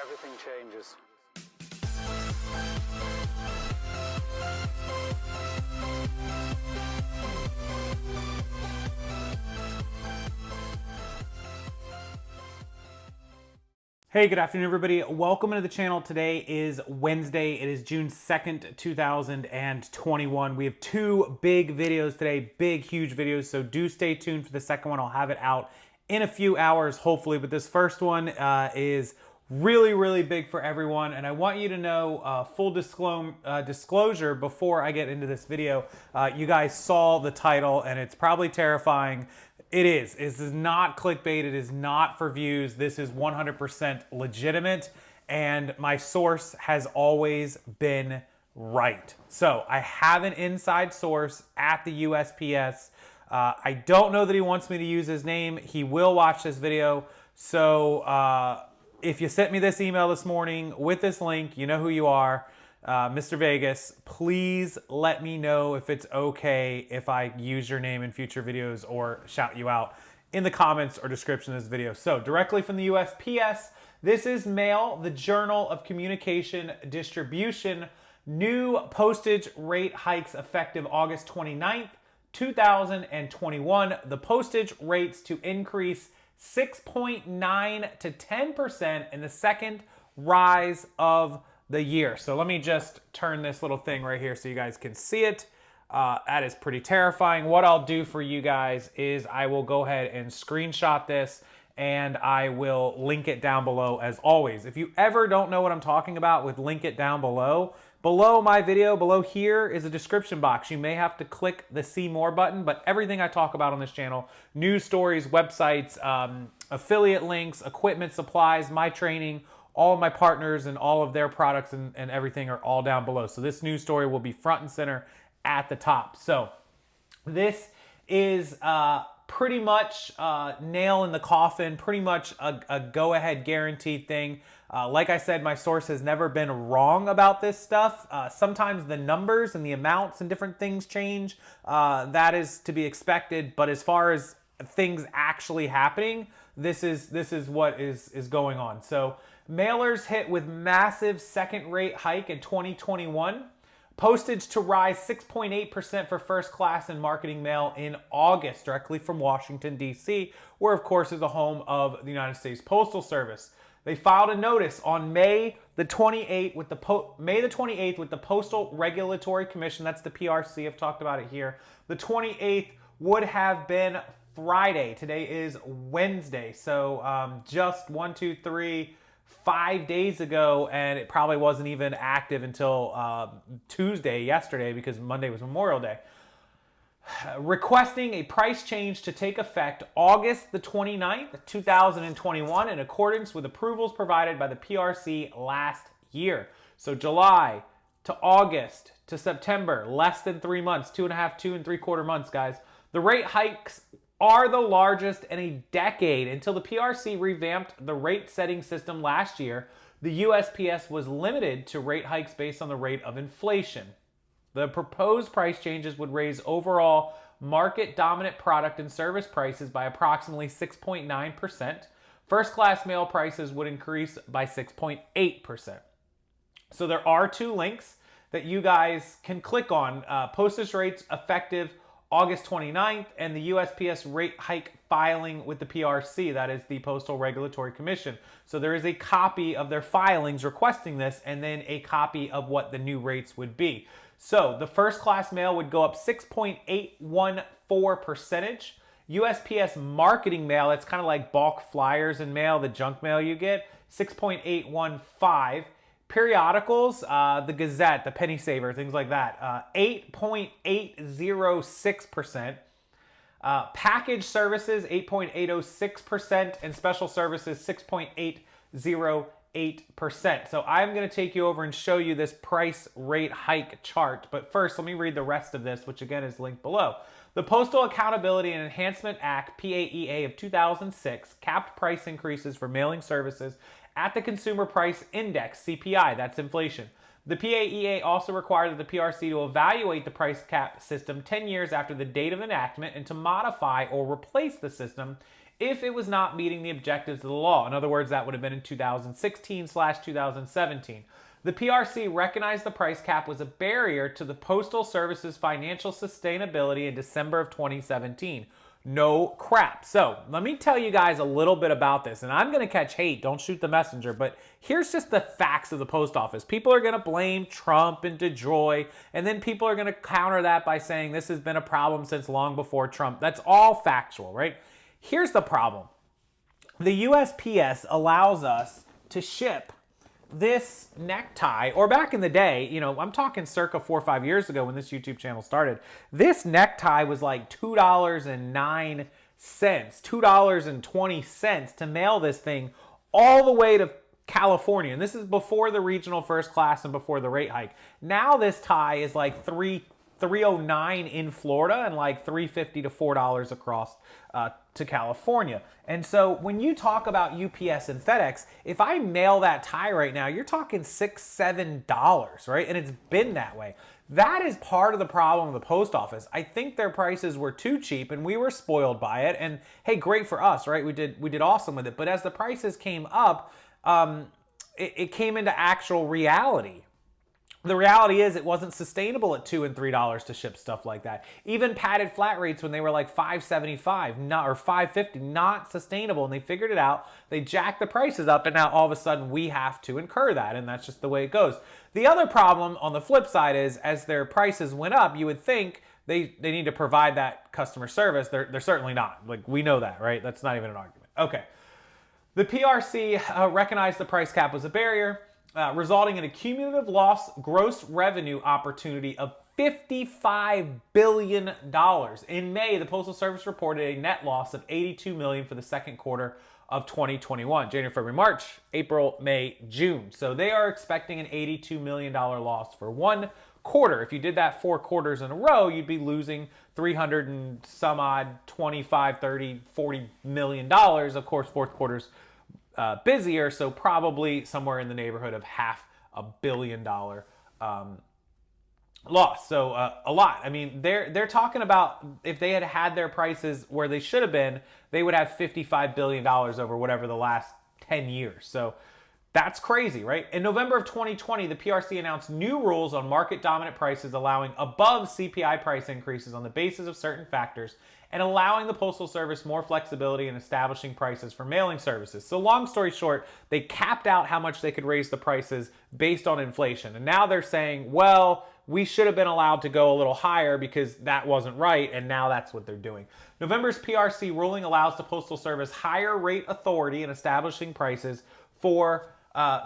everything changes. Hey, good afternoon, everybody. Welcome into the channel. Today is Wednesday. It is June 2nd, 2021. We have two big videos today, big, huge videos, so do stay tuned for the second one. I'll have it out in a few hours, hopefully, but this first one is really big for everyone, and I want you to know, full disclosure before I get into this video. You guys saw the title, and it's probably terrifying. It is. This is not clickbait. It is not for views. This is 100% legitimate, and my source has always been right. So I have an inside source at the USPS. I don't know that he wants me to use his name. He will watch this video. So if you sent me this email this morning with this link, you know who you are. Mr. Vegas, please let me know if it's okay if I use your name in future videos or shout you out in the comments or description of this video. So directly from the USPS, this is Mail, the Journal of Communication Distribution. New postage rate hikes effective August 29th, 2021. The postage rates to increase 6.9 to 10% in the second rise of the year. So let me just turn this little thing right here so you guys can see it. That is pretty terrifying. What I'll do for you guys is I will go ahead and screenshot this and I will link it down below as always. If you ever don't know what I'm talking about with link it down below, below my video, below here is a description box. You may have to click the see more button, but everything I talk about on this channel, news stories, websites, affiliate links, equipment, supplies, my training, all of my partners and all of their products and everything are all down below. So this news story will be front and center at the top. So this is pretty much nail in the coffin, pretty much a go-ahead guaranteed thing. Like I said, my source has never been wrong about this stuff. Sometimes the numbers and the amounts and different things change. That is to be expected. But as far as things actually happening, this is what is going on. So mailers hit with massive second rate hike in 2021. Postage to rise 6.8% for first class and marketing mail in August, directly from Washington, D.C., where, of course, is the home of the United States Postal Service. They filed a notice on May the 28th with the Postal Regulatory Commission. That's the PRC. I've talked about it here. The 28th would have been Friday. Today is Wednesday. So just 5 days ago, and it probably wasn't even active until Tuesday, yesterday, because Monday was Memorial Day. Requesting a price change to take effect August the 29th, 2021, in accordance with approvals provided by the PRC last year. So July to August to September, less than 3 months, 2.5 months, guys. The rate hikes are the largest in a decade. Until the PRC revamped the rate setting system last year, the USPS was limited to rate hikes based on the rate of inflation. The proposed price changes would raise overall market-dominant product and service prices by approximately 6.9%. First-class mail prices would increase by 6.8%. So there are two links that you guys can click on. Postage rates effective August 29th, and the USPS rate hike filing with the PRC, that is the Postal Regulatory Commission. So there is a copy of their filings requesting this, and then a copy of what the new rates would be. So the first class mail would go up 6.814%. USPS marketing mail, it's kind of like bulk flyers and mail, the junk mail you get, 6.815. Periodicals, the Gazette, the Penny Saver, things like that, 8.806%. Package services, 8.806%. And special services, 6.808%. So I'm going to take you over and show you this price rate hike chart. But first, let me read the rest of this, which again is linked below. The Postal Accountability and Enhancement Act, PAEA of 2006, capped price increases for mailing services at the Consumer Price Index, CPI, that's inflation. The PAEA also required that the PRC to evaluate the price cap system 10 years after the date of enactment and to modify or replace the system if it was not meeting the objectives of the law. In other words, that would have been in 2016/2017. The PRC recognized the price cap was a barrier to the Postal Service's financial sustainability in December of 2017. No crap. So let me tell you guys a little bit about this, and I'm going to catch hate. Don't shoot the messenger, but here's just the facts of the post office. People are going to blame Trump and DeJoy, and then people are going to counter that by saying this has been a problem since long before Trump. That's all factual, right? Here's the problem. The USPS allows us to ship this necktie, or back in the day, you know, I'm talking circa 4 or 5 years ago when this YouTube channel started, this necktie was like $2.09, $2.20 to mail this thing all the way to California. And this is before the regional first class and before the rate hike. Now this tie is like $3.09 in Florida and like $3.50 to $4 across to California. And so when you talk about UPS and FedEx, if I mail that tie right now, you're talking $6, $7, right? And it's been that way. That is part of the problem of the post office. I think their prices were too cheap and we were spoiled by it. And hey, great for us, right? We did awesome with it. But as the prices came up, it came into actual reality. The reality is it wasn't sustainable at $2 and $3 to ship stuff like that. Even padded flat rates when they were like $5.75 or $5.50, not sustainable. And they figured it out. They jacked the prices up, and now all of a sudden we have to incur that, and that's just the way it goes. The other problem on the flip side is as their prices went up, you would think they need to provide that customer service. They're certainly not. Like, we know that, right? That's not even an argument. Okay. The PRC recognized the price cap was a barrier, resulting in a cumulative lost gross revenue opportunity of $55 billion. In May, the Postal Service reported a net loss of $82 million for the second quarter of 2021. January, February, March, April, May, June. So they are expecting an $82 million loss for one quarter. If you did that 4 quarters in a row, you'd be losing 300 and some odd 25, 30, 40 million dollars. Of course, fourth quarter's busier, so probably somewhere in the neighborhood of $500 million loss. So a lot. I mean, they're talking about if they had their prices where they should have been, they would have $55 billion over whatever the last 10 years. So that's crazy, right? In November of 2020, the PRC announced new rules on market-dominant prices, allowing above CPI price increases on the basis of certain factors and allowing the Postal Service more flexibility in establishing prices for mailing services. So long story short, they capped out how much they could raise the prices based on inflation. And now they're saying, well, we should have been allowed to go a little higher because that wasn't right, and now that's what they're doing. November's PRC ruling allows the Postal Service higher rate authority in establishing prices for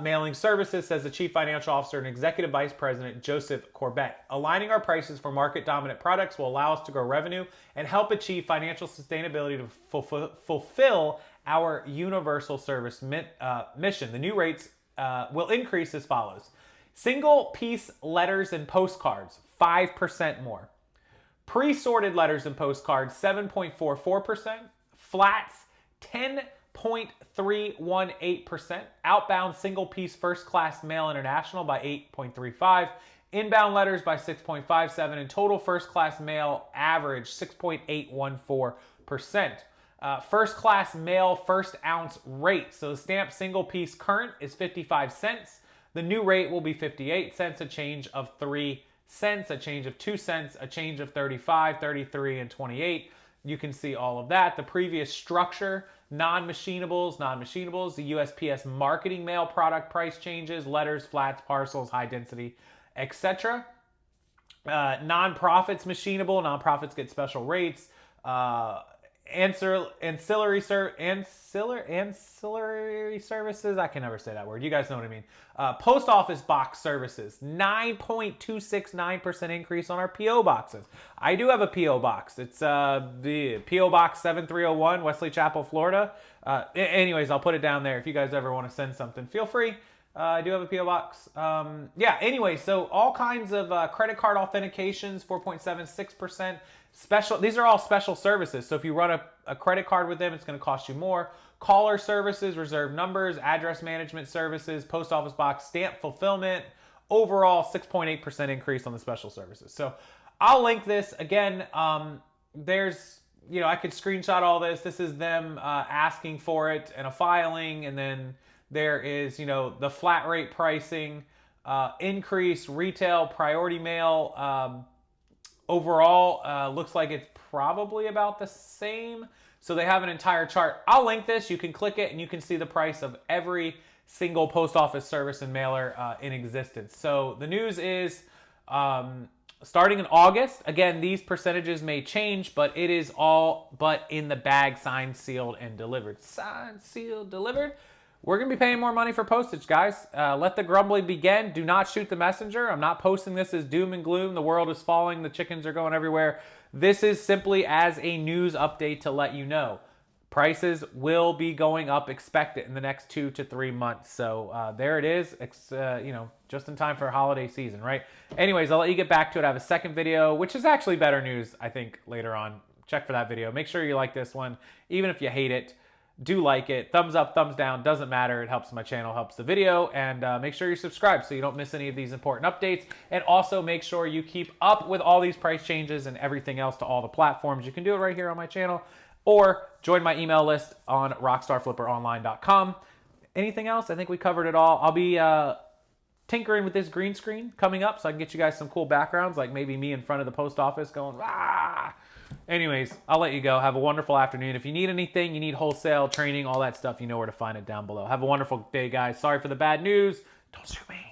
mailing services, says the Chief Financial Officer and Executive Vice President Joseph Corbett. Aligning our prices for market-dominant products will allow us to grow revenue and help achieve financial sustainability to fulfill our universal service mission. The new rates will increase as follows. Single-piece letters and postcards, 5% more. Pre-sorted letters and postcards, 7.44%. Flats, 10.318%. Outbound single-piece first-class mail international by 8.35%. Inbound letters by 6.57%. And total first-class mail average 6.814%. First-class mail first ounce rate. So the stamp single-piece current is 55 cents. The new rate will be 58 cents, a change of 3 cents, a change of 2 cents, a change of 35, 33, and 28. You can see all of that. The previous structure, non-machinables, the USPS marketing mail product price changes, letters, flats, parcels, high density, etc. Nonprofits machinable, nonprofits get special rates. Ancillary services, I can never say that word. You guys know what I mean. Post office box services, 9.269% increase on our P.O. boxes. I do have a P.O. box. It's the P.O. Box 7301, Wesley Chapel, Florida. Anyways, I'll put it down there if you guys ever want to send something. Feel free. I do have a P.O. box. Anyway, so all kinds of credit card authentications, 4.76%. These are all special services. So if you run a credit card with them, it's going to cost you more. Caller services, reserved numbers, address management services, post office box, stamp fulfillment. Overall, 6.8% increase on the special services. So I'll link this. Again, there's you know, I could screenshot all this. This is them asking for it and a filing, and then there is, you know, the flat rate pricing, increase, retail, priority mail. Overall, looks like it's probably about the same. So they have an entire chart. I'll link this. You can click it and you can see the price of every single post office service and mailer in existence. So the news is starting in August. Again, these percentages may change, but it is all but in the bag, signed, sealed, and delivered. Signed, sealed, delivered. We're going to be paying more money for postage, guys. Let the grumbling begin. Do not shoot the messenger. I'm not posting this as doom and gloom. The world is falling. The chickens are going everywhere. This is simply as a news update to let you know. Prices will be going up, expect it, in the next 2 to 3 months. So there it is, you know, just in time for holiday season, right? Anyways, I'll let you get back to it. I have a second video, which is actually better news, I think, later on. Check for that video. Make sure you like this one. Even if you hate it, do like it. Thumbs up, thumbs down, doesn't matter. It helps my channel, helps the video. And make sure you subscribe so you don't miss any of these important updates. And also make sure you keep up with all these price changes and everything else to all the platforms. You can do it right here on my channel, or join my email list on rockstarflipperonline.com. Anything else? I think we covered it all. I'll be tinkering with this green screen coming up so I can get you guys some cool backgrounds, like maybe me in front of the post office going, ah. Anyways, I'll let you go. Have a wonderful afternoon. If you need anything, you need wholesale training, all that stuff, you know where to find it down below. Have a wonderful day, guys. Sorry for the bad news. Don't sue me.